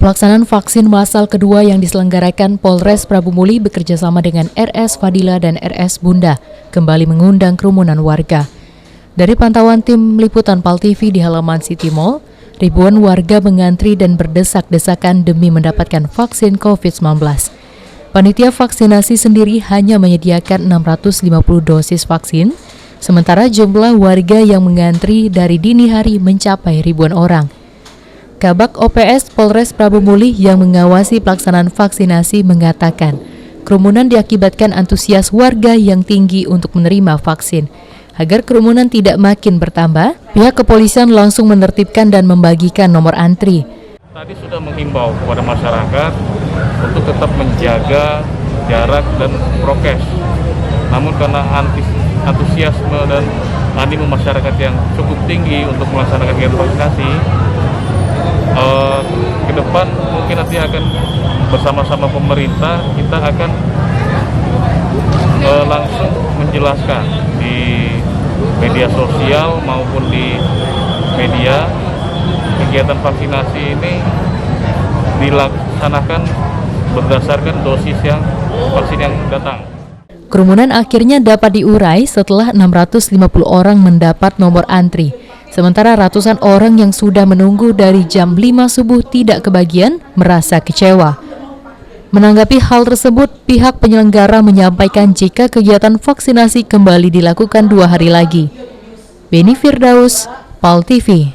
Pelaksanaan vaksin massal kedua yang diselenggarakan Polres Prabu Muli bekerjasama dengan RS Fadila dan RS Bunda kembali mengundang kerumunan warga. Dari pantauan tim liputan PAL TV di halaman City Mall, ribuan warga mengantri dan berdesak-desakan demi mendapatkan vaksin COVID-19. Panitia vaksinasi sendiri hanya menyediakan 650 dosis vaksin, sementara jumlah warga yang mengantri dari dini hari mencapai ribuan orang. Kabak OPS Polres Prabu Muli yang mengawasi pelaksanaan vaksinasi mengatakan, kerumunan diakibatkan antusias warga yang tinggi untuk menerima vaksin. Agar kerumunan tidak makin bertambah, pihak kepolisian langsung menertibkan dan membagikan nomor antri. Tadi sudah menghimbau kepada masyarakat untuk tetap menjaga jarak dan prokes. Namun karena antusiasme dan animo masyarakat yang cukup tinggi untuk melaksanakan kegiatan vaksinasi, ke depan mungkin nanti akan bersama-sama pemerintah kita akan langsung menjelaskan di media sosial maupun di media kegiatan vaksinasi ini dilaksanakan berdasarkan dosis vaksin yang datang. Kerumunan akhirnya dapat diurai setelah 650 orang mendapat nomor antri. Sementara ratusan orang yang sudah menunggu dari jam 5 subuh tidak kebagian merasa kecewa. Menanggapi hal tersebut, pihak penyelenggara menyampaikan jika kegiatan vaksinasi kembali dilakukan 2 hari lagi. Beni Firdaus, PAL TV.